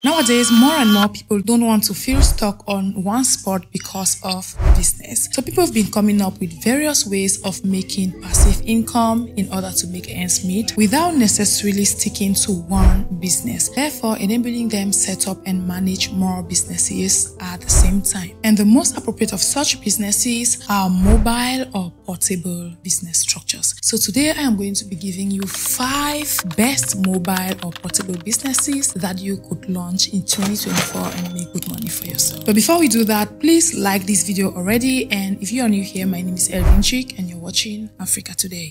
Nowadays, more and more people don't want to feel stuck on one spot because of business. So people have been coming up with various ways of making passive income in order to make ends meet without necessarily sticking to one business, therefore enabling them set up and manage more businesses at the same time. And the most appropriate of such businesses are mobile or portable business structures. So today I am going to be giving you 5 best mobile or portable businesses that you could launch in 2024 and make good money for yourself. But before we do that, please like this video already, and if you are new here, my name is Elvin Chick and you're watching Africa Today.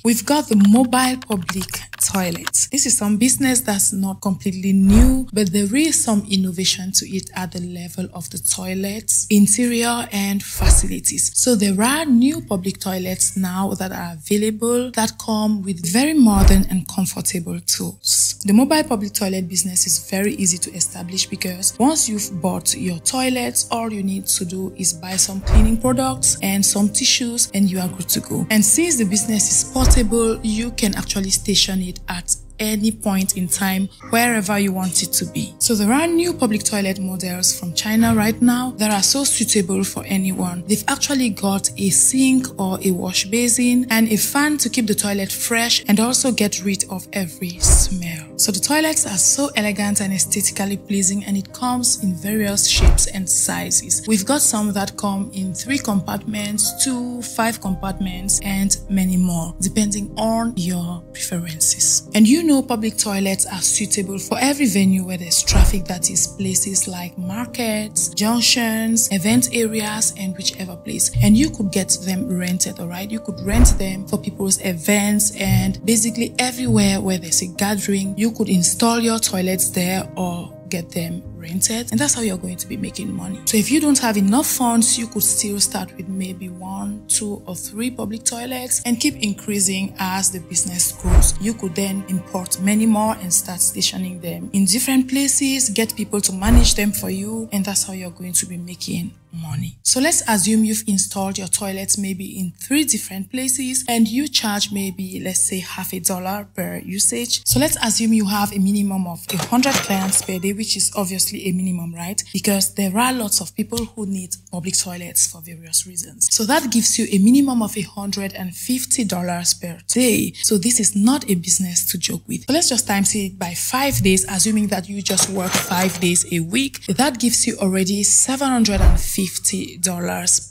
We've got the mobile public toilets. This is some business that's not completely new, but there is some innovation to it at the level of the toilets, interior and facilities. So there are new public toilets now that are available that come with very modern and comfortable tools. The mobile public toilet business is very easy to establish because once you've bought your toilets, all you need to do is buy some cleaning products and some tissues and you are good to go. And since the business is portable, you can actually station it at any point in time wherever you want it to be. So there are new public toilet models from China right now that are so suitable for anyone. They've actually got a sink or a wash basin and a fan to keep the toilet fresh and also get rid of every smell. So the toilets are so elegant and aesthetically pleasing, and it comes in various shapes and sizes. We've got some that come in 3 compartments, 2, 5 compartments, and many more, depending on your preferences. And you know, public toilets are suitable for every venue where there's traffic, that is places like markets, junctions, event areas, and whichever place. And you could get them rented, alright? You could rent them for people's events, and basically everywhere where there's a gathering, you could install your toilets there or get them rented, and that's how you're going to be making money. So if you don't have enough funds, you could still start with maybe 1, 2, or 3 public toilets and keep increasing as the business grows. You could then import many more and start stationing them in different places, get people to manage them for you, and that's how you're going to be making money. So let's assume you've installed your toilets maybe in 3 different places and you charge maybe, let's say, $50 per usage. So let's assume you have a minimum of 100 clients per day, which is obviously a minimum, right? Because there are lots of people who need public toilets for various reasons. So that gives you a minimum of $150 per day. So this is not a business to joke with. So let's just times it by 5 days, assuming that you just work 5 days a week. That gives you already $750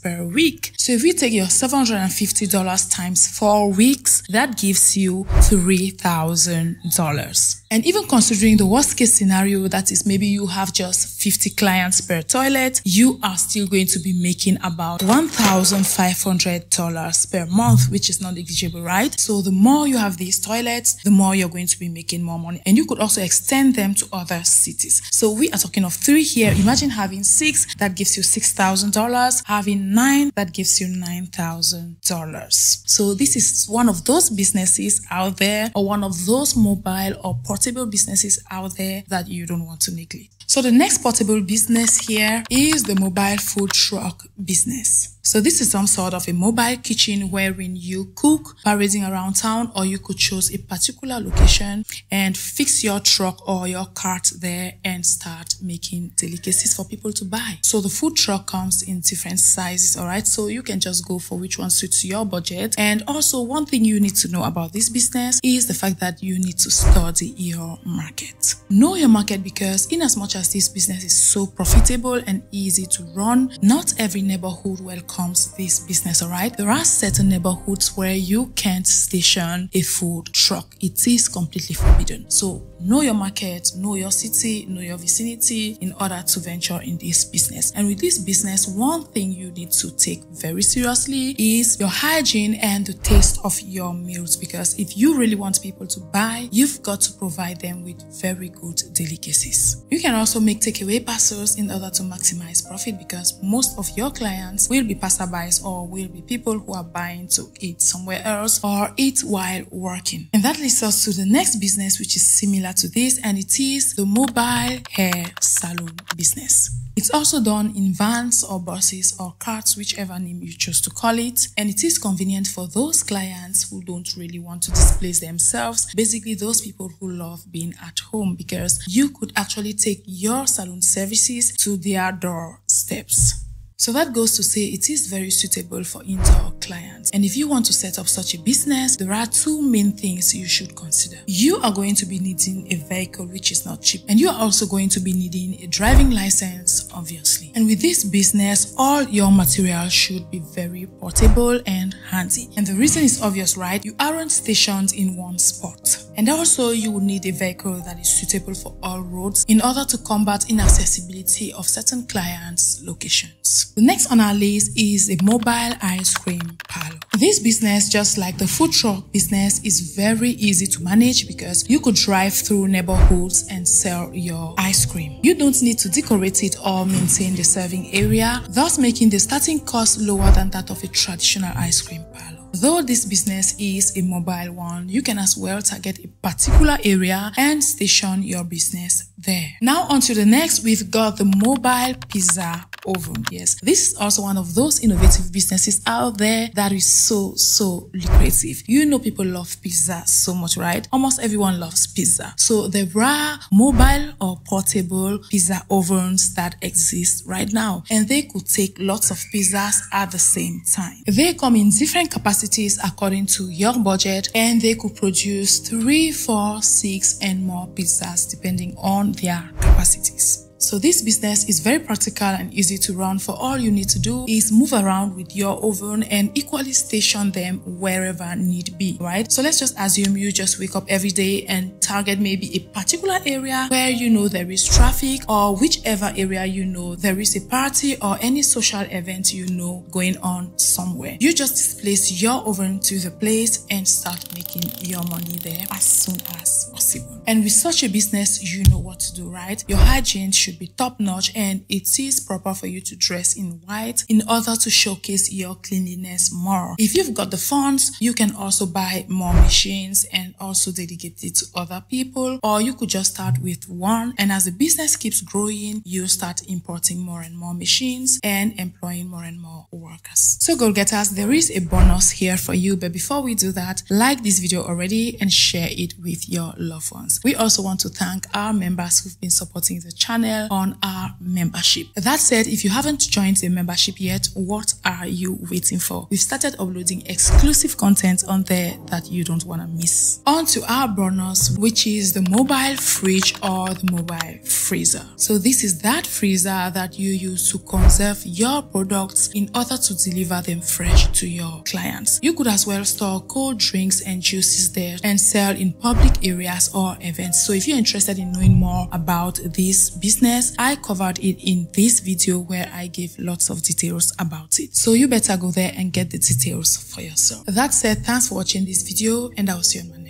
per week. So if you take your $750 times 4 weeks, that gives you $3,000. And even considering the worst case scenario, that is maybe you have just 50 clients per toilet, you are still going to be making about $1,500 per month, which is not negligible, right? So the more you have these toilets, the more you're going to be making more money. And you could also extend them to other cities. So we are talking of 3 here. Imagine having 6, that gives you $6,000. Having 9, that gives you $9,000. So this is one of those businesses out there, or one of those mobile or portable businesses out there that you don't want to neglect. So the next portable business here is the mobile food truck business. So this is some sort of a mobile kitchen wherein you cook parading around town, or you could choose a particular location and fix your truck or your cart there and start making delicacies for people to buy. So the food truck comes in different sizes, alright? So you can just go for which one suits your budget. And also, one thing you need to know about this business is the fact that you need to study your market. Know your market, because in as much as this business is so profitable and easy to run, not every neighborhood welcomes this business, alright? There are certain neighborhoods where you can't station a food truck. It is completely forbidden. So know your market, know your city, know your vicinity in order to venture in this business. And with this business, one thing you need to take very seriously is your hygiene and the taste of your meals, because if you really want people to buy, you've got to provide them with very good delicacies. You can also make takeaway parcels in order to maximize profit, because most of your clients will be passerbys or will be people who are buying to eat somewhere else or eat while working. And that leads us to the next business, which is similar similar to this, and it is the mobile hair salon business. It's also done in vans or buses or carts, whichever name you choose to call it. And it is convenient for those clients who don't really want to displace themselves. Basically, those people who love being at home, because you could actually take your salon services to their doorsteps. So that goes to say it is very suitable for indoor clients. And if you want to set up such a business, there are two main things you should consider. You are going to be needing a vehicle, which is not cheap. And you are also going to be needing a driving license, obviously. And with this business, all your materials should be very portable and handy. And the reason is obvious, right? You aren't stationed in one spot. And also you will need a vehicle that is suitable for all roads in order to combat inaccessibility of certain clients' locations. The next on our list is a mobile ice cream parlor. This business, just like the food truck business, is very easy to manage because you could drive through neighborhoods and sell your ice cream. You don't need to decorate it or maintain the serving area, thus making the starting cost lower than that of a traditional ice cream parlor. Though this business is a mobile one, you can as well target a particular area and station your business there. Now on to the next, we've got the mobile pizza oven. Yes, this is also one of those innovative businesses out there that is so lucrative. You know, people love pizza so much, right? Almost everyone loves pizza. So there are mobile or portable pizza ovens that exist right now, and they could take lots of pizzas at the same time. They come in different capacities according to your budget, and they could produce 3, 4, 6 and more pizzas depending on their capacities. So this business is very practical and easy to run. For all you need to do is move around with your oven and equally station them wherever need be, right? So let's just assume you just wake up every day and target maybe a particular area where you know there is traffic, or whichever area you know there is a party or any social event you know going on somewhere. You just displace your oven to the place and start making your money there as soon as possible. And with such a business, you know what to do, right? Your hygiene should be top-notch, and it is proper for you to dress in white in order to showcase your cleanliness more. If you've got the funds, you can also buy more machines and also dedicate it to other people, or you could just start with one, and as the business keeps growing, you start importing more and more machines and employing more and more workers. So goal-getters, there is a bonus here for you, but before we do that, like this video already and share it with your loved ones. We also want to thank our members who've been supporting the channel on our membership. That said, if you haven't joined the membership yet, what are you waiting for? We've started uploading exclusive content on there that you don't want to miss. On to our bonus, which is the mobile fridge or the mobile freezer. So this is that freezer that you use to conserve your products in order to deliver them fresh to your clients. You could as well store cold drinks and juices there and sell in public areas or events. So if you're interested in knowing more about this business, I covered it in this video where I gave lots of details about it. So you better go there and get the details for yourself. That said, thanks for watching this video, and I'll see you on my next.